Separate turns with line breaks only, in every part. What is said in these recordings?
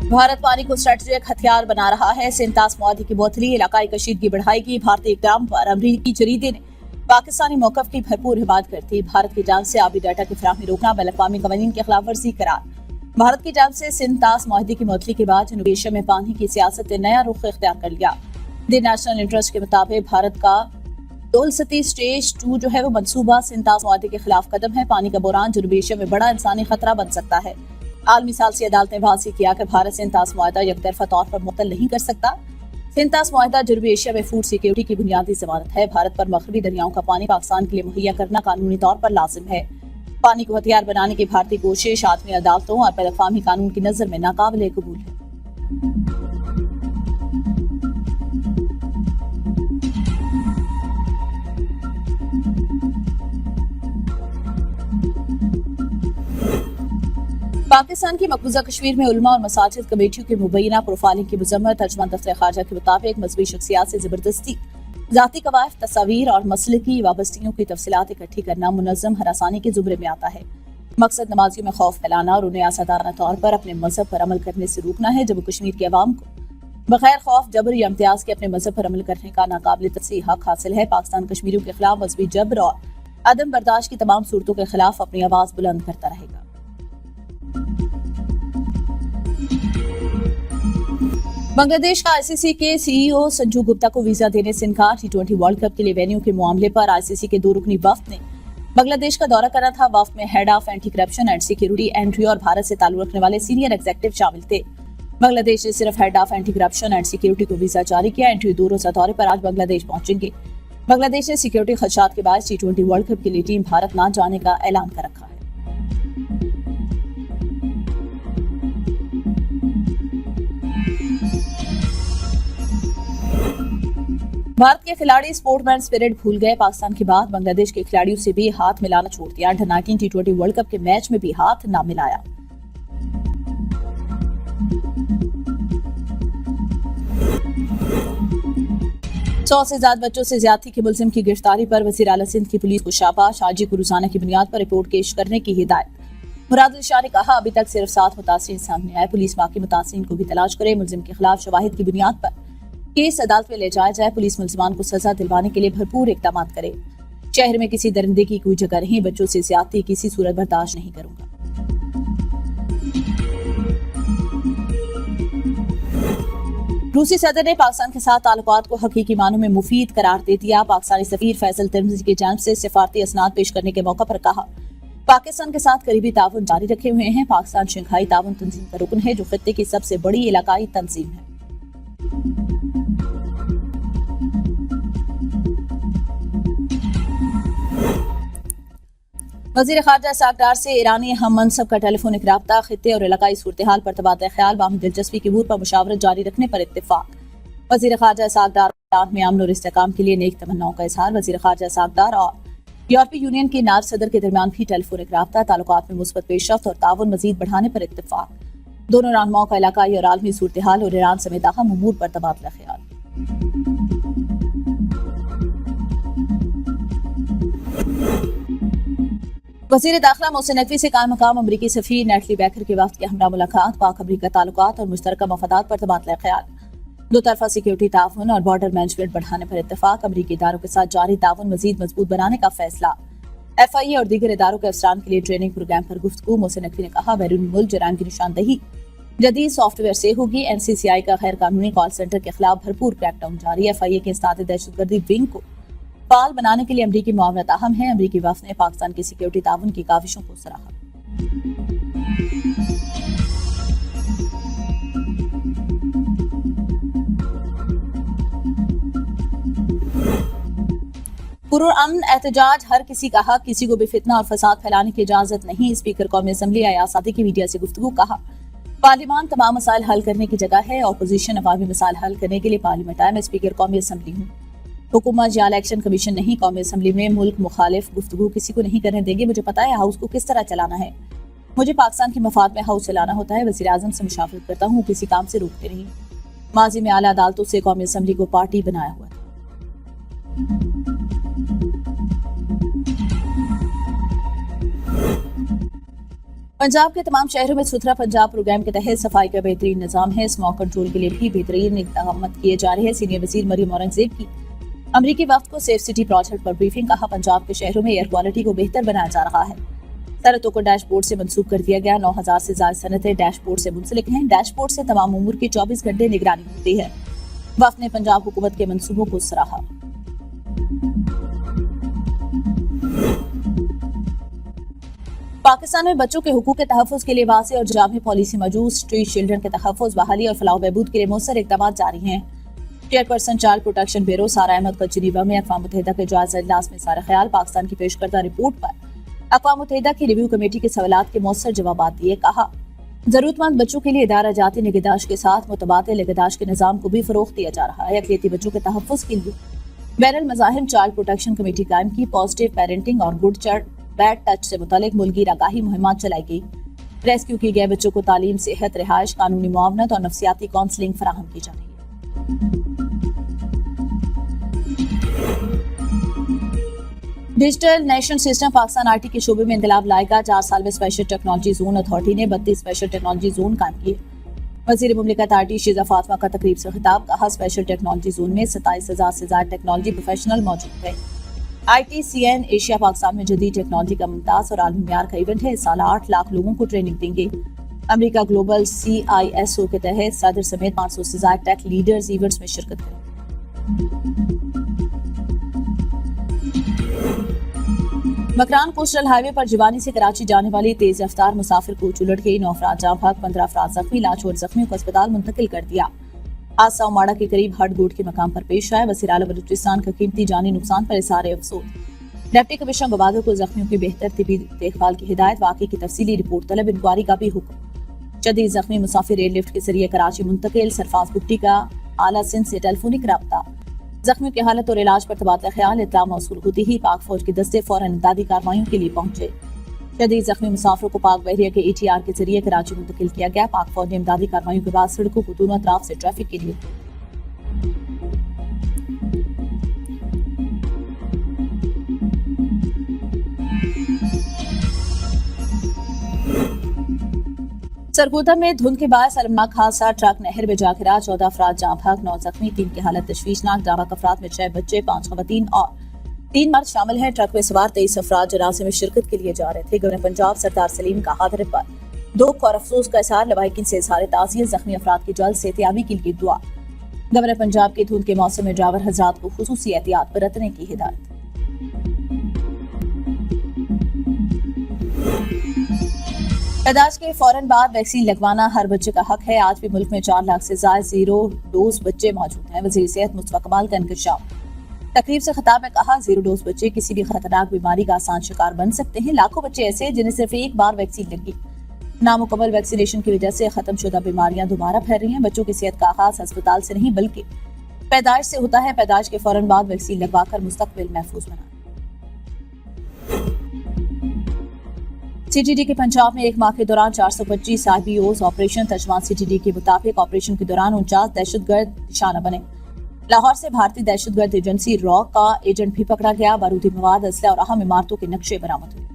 भारत पानी को स्ट्रेटेजिक हथियार बना रहा है। सेंतास मुआहदे की बोतली इलाकाई कशीदगी बढ़ाएगी। भारतीय इक़दाम पर अमरीकी जरीदे ने पाकिस्तानी मौक़िफ़ की भरपूर हिमायत करती। भारत की जानिब से आबी डाटा की फराहमी रोकना बैनुल-अक़वामी क़वानीन की खिलाफ वर्जी करार। भारत की जानिब से सिंध-तास मुआहदे की मुअत्तली के बाद जनूबी एशिया में पानी की सियासत ने नया रुख इख्तियार कर लिया। द नेशनल इंटरेस्ट के मुताबिक भारत का दौलसती स्टेज 2 जो है वो मंसूबा सिंध-तास मुआहदे के खिलाफ कदम है। पानी का बहरान जनूबी एशिया में बड़ा इंसानी खतरा बन सकता है। आलमी सालसी अदालत ने वाज़ेह किया कि भारत सिंध-तास मुआहदा यकतरफा तौर पर मुअत्तल नहीं कर सकता। सिंध-तास मुआहदा जनूबी एशिया में फूड सिक्योरिटी की बुनियादी जमानत है। भारत पर मगरबी दरियाओं का पानी पाकिस्तान के लिए मुहैया करना कानूनी तौर पर लाजिम है। पानी को हथियार बनाने की भारतीय कोशिश आलमी अदालतों और बैनुल-अक़वामी कानून की नजर में नाकाबिले कबूल है। पाकिस्तान की मकबूजा कश्मीर में उलमा और मसाजिद कमेटियों की मुबैना प्रोफाइलिंग की मजम्मत। तर्जुमान दफ्तर खारजा के मुताबिक मजहबी शख्सियात से जबरदस्ती जाती कवायद, तस्वीर और मसलकी वाबस्तियों की तफसीलात इकट्ठी करना मुनज़्ज़म हरासानी के जुमरे में आता है। मकसद नमाजियों में खौफ फैलाना और उन्हें आसादाना तौर पर अपने मजहब पर अमल करने से रोकना है। जम्मू कश्मीर के अवाम को बगैर खौफ, जबर या इम्तियाज के अपने मजहब पर अमल करने का नाकाबिल तस्सीह हक हासिल है। पाकिस्तान कश्मीरियों के खिलाफ मजहबी जबर और अदम बर्दाश्त की तमाम सूरतों के खिलाफ अपनी आवाज बुलंद करता रहेगा। बांग्लादेश का आईसीसी के सीईओ संजू गुप्ता को वीजा देने से इनकार। T20 वर्ल्ड कप के लिए वेन्यू के मामले पर आईसीसी के 2 रुकनी वफ्द ने बांग्लादेश का दौरा करा था। वफ्द में head of anti corruption and security entry और भारत से ताल्लुक रखने वाले सीनियर एग्जीक्यूटिव शामिल थे। बांग्लादेश ने सिर्फ head of anti corruption and security को वीजा जारी किया। एंट्री 2 रोजा दौरे पर आज बांग्लादेश पहुंचेंगे। बांग्लादेश ने सिक्योरिटी खदशात के बाद T20 वर्ल्ड कप के लिए टीम भारत न जाने का ऐलान कर रखा है। भारत के खिलाड़ी स्पोर्ट्समैन स्पिरिट भूल गए। पाकिस्तान के बाद बांग्लादेश के खिलाड़ियों से भी हाथ मिलाना छोड़ दिया। अंडर-19 T20 वर्ल्ड कप के मैच में भी हाथ ना मिलाया। सौ से ज्यादा बच्चों से ज्यादती के मुलजिम की गिरफ्तारी पर वज़ीर आला सिंध की पुलिस को शाबाश। आजी को रोजाना की बुनियाद पर रिपोर्ट पेश करने की हिदायत। मुराद अली शाह ने कहा, अभी तक सिर्फ 7 मुतासिरीन सामने आए। पुलिस बाकी मुतासिरीन को भी तलाश करे। मुलजिम के खिलाफ शवाहिद की बुनियाद पर केस अदालत में ले जाया जाए। पुलिस मुल्जिमान को सजा दिलवाने के लिए भरपूर इक़दाम करे। शहर में किसी दरिंदे की कोई जगह नहीं। बच्चों से ज्यादती किसी सूरत बर्दाश्त नहीं करूंगा। रूसी सदर ने पाकिस्तान के साथ ताल्लुकात को हकीकी मानों में मुफीद करार दे दिया। पाकिस्तानी सफीर फैसल तिर्मिज़ी की जानिब से सिफारती असनाद पेश करने के मौका पर कहा, पाकिस्तान के साथ करीबी ताउन जारी रखे हुए हैं। पाकिस्तान शंघाई ताउन तंजीम का रुकन है, जो खित्ते की सबसे बड़ी इलाकाई तंजीम है। वज़ीर ख़ारजा इस्हाक़ डार से ईरानी हम मनसब का टेलीफोनिक राब्ता। खित्ते और इलाकाई सूरत हाल पर तबादला ख्याल, बाहमी दिलचस्पी के अमूर पर मुशावरत जारी रखने पर इत्तेफाक। वज़ीर ख़ारजा इस्हाक़ डार ईरान में अमन और इस्तेहकाम के लिए नेक तमन्नाओं का इजहार। वज़ीर ख़ारजा इस्हाक़ डार और यूरोपीय यूनियन के नायब सदर के दरमियान भी टेलीफोनिक राब्ता। ताल्लुकात में मुस्बत पेशरफ्त और ताउन मज़ीद बढ़ाने पर इत्तेफाक। दोनों रहनुमाओं का इलाकाई और आलमी सूरत हाल और ईरान समेत अहम अमूर पर तबादला ख्याल। वज़ीर दाखिला मोहसिन नकवी से कायम मकाम अमरीकी सफ़ीर नेटली बैकर के वक्त के हमरा मुलाकात। पाक अमरीका ताल्लुकात और मुश्तरका मफादात पर तबादला ख्याल। दो तरफा सिक्योरिटी ताउन और बॉर्डर मैनेजमेंट बढ़ाने पर इत्तेफाक। अमरीकी इदारों के साथ जारी ताउन मजीद मजबूत बनाने का फैसला। FIA और दीगर इदारों के अफसरान के लिए ट्रेनिंग प्रोग्राम पर गुफ्तगू। मोहसिन नकवी ने कहा, बैरून मुल्क जराइम की निशानदही जदीद सॉफ्टवेयर से होगी। NCCI का गैर कानूनी कॉल सेंटर के खिलाफ भरपूर क्रैकडाउन जारी। FIA के इस्ताद दहशतगर्दी विंग को फाल बनाने के लिए अमरीकी मुआवनत अहम है। अमरीकी वफ़द ने पाकिस्तान की सिक्योरिटी ताउन की काविशों को सराहा। पुरअमन एहतजाज हर किसी का हक, किसी को भी फितना और फसाद फैलाने की इजाजत नहीं। स्पीकर कौमी असम्बली अयाज सादी की मीडिया से गुफ्तगू। कहा, पार्लियामान तमाम मसाइल हल करने की जगह है। अपोजिशन अवामी मसाइल हल करने के लिए पार्लियामेंट आए। मैं स्पीकर कौमी असम्बली हूँ, हुकूमत या इलेक्शन कमीशन नहीं। कौमी असम्बली में मुल्क मुखालिफ गुफ्तगू किसी को नहीं करने देंगे। मुझे पता है हाउस को किस तरह चलाना है। मुझे पाकिस्तान के मफाद में हाउस चलाना होता है। वज़ीर आज़म से मुशावरत करता हूँ, किसी काम से रोकते नहीं। माजी में आला अदालतों से कौमी असम्बली को पार्टी बनाया हुआ था। पंजाब के तमाम शहरों में सुथरा पंजाब प्रोग्राम के तहत सफाई का बेहतरीन निजाम है। स्मॉग कंट्रोल के लिए भी बेहतरीन इक़दाम किए जा रहे हैं। सीनियर वजीर मरियम औरंगजेब की अमरीकी वफ्द को सेफ सिटी प्रोजेक्ट पर ब्रीफिंग। कहा, पंजाब के शहरों में एयर क्वालिटी को बेहतर बनाया जा रहा है। सनतों को डैशबोर्ड से मंसूब कर दिया गया। 9000 से ज्यादा सनतें डैशबोर्ड से मुंसलिक हैं। डैशबोर्ड से तमाम उमूर की 24 घंटे निगरानी होती है। वफ्द ने पंजाब हुकूमत के मंसूबों को सराहा। पाकिस्तान में बच्चों के हुकूक के तहफ़्फ़ुज़ के लिए वाज़ेह और जामी पॉलिसी मौजूद। स्ट्रीट चिल्ड्रन के तहफ़्फ़ुज़, बहाली और फलाह बहबूद के लिए मौसर इक़दाम जारी हैं। चेयरपर्सन चाइल्ड प्रोटेक्शन ब्यूरो सारा अहमद कल जिनीवा में अक़वाम मुत्तहिदा के जायज़ा इजलास में सारा ख्याल पाकिस्तान की पेश करदा रिपोर्ट पर अक़वाम मुत्तहिदा की रिव्यू कमेटी के सवालात के मौसर जवाब दिए। कहा, जरूरतमंद बच्चों के लिए इदारा जाती निगहदाश्त के साथ मुतबादिल निगहदाश्त के निज़ाम को भी फ़रोग़ दिया जा रहा है। अक़लियती बच्चों के तहफ़्फ़ुज़ के लिए बैनुल मज़ाहिब चाइल्ड प्रोटेक्शन कमेटी कायम की। पॉजिटिव पेरेंटिंग और गुड चाइल्ड बैड टच से मुतालिक मुल्की आगाही मुहिमात चलाई गई। रेस्क्यू किए गए बच्चों को तालीम, सेहत, रिहाइश, कानूनी मुआवनत और नफ्सियाती काउंसलिंग फराहम की जा रही है। Digital national system Pakistan IT के शोबे में इंकलाब लाएगा। 4 साल में स्पेशल टेक्नोलॉजी जोन अथॉरिटी ने 32 स्पेशल टेक्नोलॉजी जोन कायम किए। वज़ीर मुमलिकत आईटी शीज़ा फातिमा का तकरीब से खिताब। कहा, स्पेशल टेक्नोलॉजी जोन में 27,000 से ज्यादा टेक्नोलॉजी प्रोफेशनल मौजूद है। ITCN एशिया पाकिस्तान में जदीद टेक्नोलॉजी का मुमताज और आलमी म्यार का इवेंट है। इस साल 8 लाख लोगों को ट्रेनिंग देंगे। अमेरिका ग्लोबल CISO के तहत सदर समेत 500 से ज्यादा टेक लीडर्स इवेंट्स में शिरकत करेंगे। मकरान कोस्टल हाईवे पर जिवानी से कराची जाने वाली तेज रफ्तार मुसाफिर कोच उलट गई। 9 अफराद जाँ भाग, 15 अफराद जख्मी। लाशों और जख्मियों को अस्पताल मुंतकिल कर दिया। हादसा उमाड़ा के करीब हडगोड के मकाम पर पेश आया। वज़ीर आला बलूचिस्तान का कीमती जानी नुकसान पर इज़हार अफसोस। डिप्टी कमिश्नर गवादर को जख्मियों की बेहतर तिबी देखभाल की हिदायत। वाक़े की तफसीली रिपोर्ट तलब, इंक्वायरी का भी हुक्म। शदीद जख्मी मुसाफिर एयरलिफ्ट के जरिए कराची मुंतकिल। सरफराज बुट्टी का आला सिंध से टेलीफोनिक राब्ता। जख्मियों की हालत और इलाज पर तबादला ख्याल। इत्तला मौसूल होती ही पाक फौज के दस्ते फौरन इमदादी कार्रवाइयों के लिए पहुंचे। शदीद जख्मी मुसाफिरों को पाक बहरिया के ATR के जरिए कराची मुंतकिल किया गया। पाक फौज ने इमदादी कार्रवाइयों के बाद सड़कों को दोनों तरफ से ट्रैफिक के लिए सरगोदा में धुंध के बाद अलमनाक हादसा। ट्रक नहर में जा गिरा। 14 अफराद जाँ भाग, 9 जख्मी। 3 की हालत तशवीशनाक। जाबाक अफराद में 6 बच्चे, 5 खवातीन और 3 मर्द शामिल हैं। ट्रक में सवार 23 अफराद जनाजे में शिरकत के लिए जा रहे थे। गवर्नर पंजाब सरदार सलीम का हादरे पर दुख और अफसोस का इज़हार। लवाहिकीन से इज़हार ताज़ियत। जख्मी अफराद की जल्द सेहतयाबी के लिए दुआ। गवर्नर पंजाब के धुंध के मौसम में ड्राइवर हज़रात को खुसूसी एहतियात बरतने की हिदायत। पैदाइश के फौरन बाद वैक्सीन लगवाना हर बच्चे का हक है। आज भी मुल्क में 4 लाख से ज्यादा 0 डोज बच्चे मौजूद हैं। वज़ीर सेहत मुस्तफा कमाल का इंकशाफ। तकरीब से खिताब में कहा, 0 डोज बच्चे किसी भी खतरनाक बीमारी का आसान शिकार बन सकते हैं। लाखों बच्चे ऐसे हैं जिन्हें सिर्फ एक बार वैक्सीन लगी। नामुकम्मल वैक्सीनेशन की वजह से खत्म शुदा बीमारियां दोबारा फैल रही हैं। बच्चों की सेहत का आगाज अस्पताल से नहीं बल्कि पैदाइश से होता है। पैदाइश के फौरन बाद वैक्सीन लगवाकर मुस्तकबिल महफूज बनाए। CTD के पंजाब में एक माह के दौरान 425 IBOs ऑपरेशन। तर्जमान CTD के मुताबिक ऑपरेशन के दौरान 49 दहशतगर्द निशाना बने। लाहौर से भारतीय दहशतगर्द एजेंसी रॉ का एजेंट भी पकड़ा गया। बारूदी मवाद, असला और अहम इमारतों के नक्शे बरामद हुए।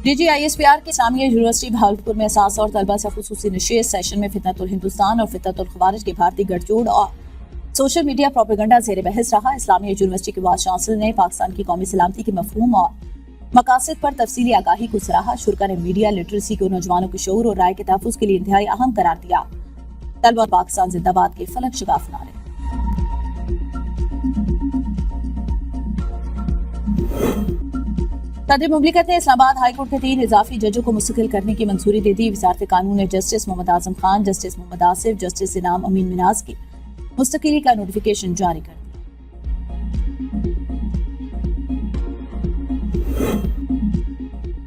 DGISPR की इस्लामिया यूनिवर्सिटी भावलपुर में असासा और तलबा से खुसूसी नशिस्त। सेशन में फितनतुल हिंदुस्तान और फितनतुल खवारिज के भारतीय गठजोड़ और सोशल मीडिया प्रोपेगेंडा ज़ेर बहस रहा। इस्लामिया यूनिवर्सिटी के वाइस चांसलर ने पाकिस्तान की कौमी सलामती के मफहूम और मकासद पर तफसीली आगाही को सराहा। शुरा ने मीडिया लिटरेसी को नौजवानों के शऊर और राय के तहफ़्फ़ुज़ के लिए इंतहाई अहम करार दिया। तलबा पाकिस्तान जिंदाबाद के फलक शगाफ नारे। सदर मुमलिकत ने इस्लामाबाद हाईकोर्ट के 3 इजाफी जजों को मुस्तकिल करने की मंजूरी दे दी। वज़ारत कानून ने justice Mohammad Azam Khan, justice Mohammad Asif, justice इनाम अमीन मिनाज की मुस्तकिली का नोटिफिकेशन जारी कर दिया।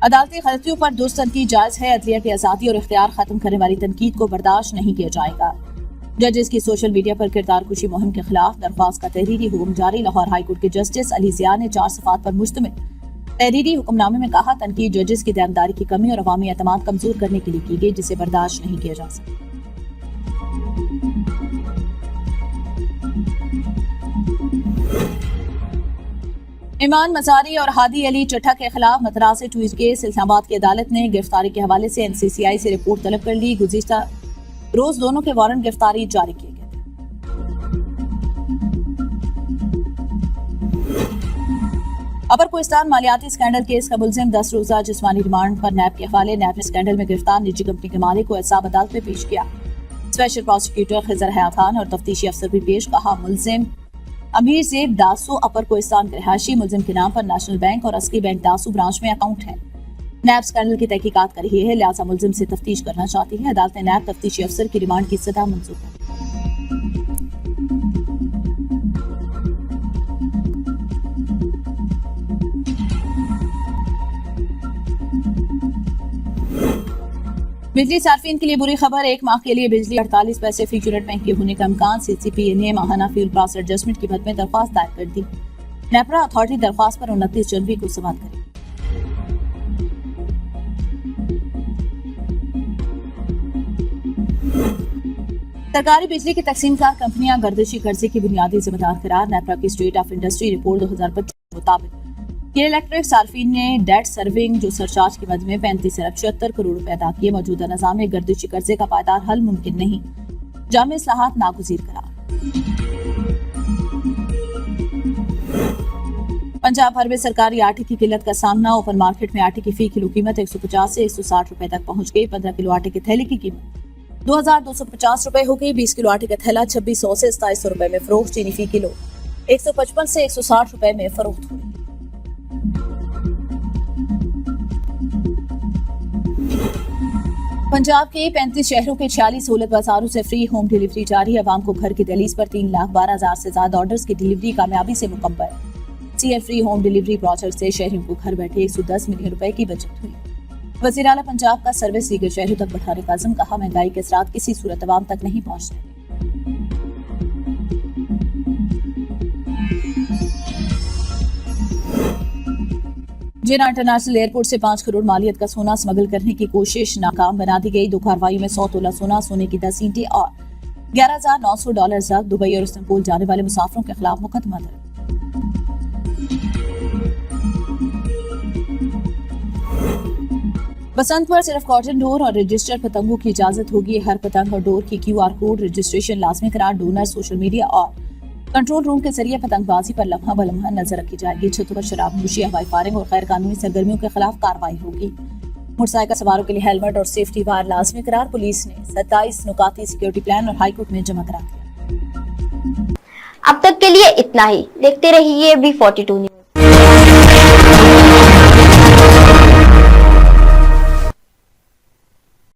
अदालती गलतियों पर दुरुस्त तनकीद जायज है। अदलिया की आज़ादी और इख्तियार खत्म करने वाली तनकीद को बर्दाश्त नहीं किया जाएगा। जजेस की सोशल मीडिया पर किरदार कुशी मुहिम के खिलाफ दरख्वास्त का तहरीरी हुक्म जारी। लाहौर हाईकोर्ट के जस्टिस अली ज़िया ने 4 सफ़ात पर मुश्तमिल तहरीरी हुक्मनामे में कहा, तनकीद जजेस की दयानदारी की कमी और अवामी एतमाद कमजोर करने के लिए की गई, जिसे बर्दाश्त नहीं किया जा सकता। ईमान मजारी और हादी अली चट्टा के खिलाफ मतरासे ट्वीट केस इस्लामाबाद की अदालत ने गिरफ्तारी के हवाले से NCCI से रिपोर्ट तलब कर ली। गुज़िश्ता रोज दोनों के वारंट गिरफ्तारी जारी किए गए थे। अपर कोस्तान मालियाती स्कैंडल केस का मुलजिम 10 रोजा जिस्मानी रिमांड पर नैब के हवाले। नैब ने स्कैंडल में गिरफ्तार निजी कंपनी के मालिक को एहसाब अदालत में पेश किया। स्पेशल प्रोसिक्यूटर खिजर हयात खान और तफ्तीशी अफसर भी पेश। कहा मुलजिम अमीर ज़ेब दासू अपर कोस्तान के रिहायशी मुलजिम के नाम पर नेशनल बैंक और अस्की बैंक दासू ब्रांच में अकाउंट है। नैब स्कैंडल की तहकीकात कर रही है, लिहाजा मुलजिम से तफ्तीश करना चाहती है। अदालत ने नैब तफ्तीशी अफसर की रिमांड की सजा मंजूर कर दी। बिजली सार्फिन के लिए बुरी खबर। 1 माह के लिए बिजली 48 पैसे फी यूनिट महंगी होने का इम्कान। CCPA ने माहाना फ्यूल प्राइस एडजस्टमेंट की हद में दरख्वास्त दायर कर दी। नेपरा अथॉरिटी दरख्वास्त पर 29 जनवरी को समाअत करेगी। सरकारी बिजली की तकसीमकार कंपनियां गर्दिशी कर्जे की बुनियादी जिम्मेदार करार। नेपरा की स्टेट ऑफ इंडस्ट्री रिपोर्ट 2025 के मुताबिक ये इलेक्ट्रिक सार्फिन ने डेट सर्विंग जो सरचार्ज की मद में 35 अरब 76 करोड़ रुपए अदा किए। मौजूदा निजाम में गर्दिशी कर्जे का पायदार हल मुमकिन नहीं। जामे इस्लाहात नागुज़ीर करार। पंजाब भर में सरकारी आटे की किल्लत का सामना। ओपन मार्केट में आटे की फी किलो कीमत 150 से 160 रुपए तक पहुंच गई। 15 किलो आटे के थैले की कीमत 2250 रुपए हो गई। 20 किलो आटे का थैला 2600 से 2700 रुपए में फरोख्त। चीनी फी किलो 155 से 160 रुपए में फरोख्त हुई। पंजाब के 35 शहरों के 46 सहूलत बाजारों से फ्री होम डिलीवरी जारी। अवाम को घर की दहलीज पर 3,12,000 से ज्यादा ऑर्डर्स की डिलीवरी कामयाबी से मुकम्मल। CM free home delivery project से शहरियों को घर बैठे 110 मिलियन रुपए की बचत हुई। वज़ीर आला पंजाब का सर्विस दीगर शहरों तक बढ़ाने का अज़्म। कहा महंगाई के असरात किसी सूरत अवाम तक नहीं पहुंच रहे। जिना इंटरनेशनल एयरपोर्ट से 5 करोड़ मालियत का सोना स्मगल करने की कोशिश नाकाम बना दी गई। 2 कार्रवाइयों में 100 तोला सोना, सोने की 10 ईंटें और $11,900 जब्त। दुबई और इस्तांबुल जाने वाले मुसाफिरों के खिलाफ मुकदमा दर्ज। बसंत पर सिर्फ कॉटन डोर और रजिस्टर्ड पतंगों की इजाजत होगी। हर पतंग और डोर की QR कोड रजिस्ट्रेशन लाजमी करार। डोनर, सोशल मीडिया और कंट्रोल रूम के जरिए पतंगबाजी पर लम्हा ब लम्हा नजर रखी जाएगी। छतों पर शराब नोशी, हवाई फायरिंग और गैर कानूनी सरगर्मियों के खिलाफ कार्रवाई होगी। मोटरसाइकिल सवारों के लिए हेलमेट और सेफ्टी वायर लाजमी करार। पुलिस ने 27 नुकाती सिक्योरिटी प्लान और हाईकोर्ट में जमा करा दिया।
अब तक के लिए इतना ही। देखते रहिए B42 न्यूज़।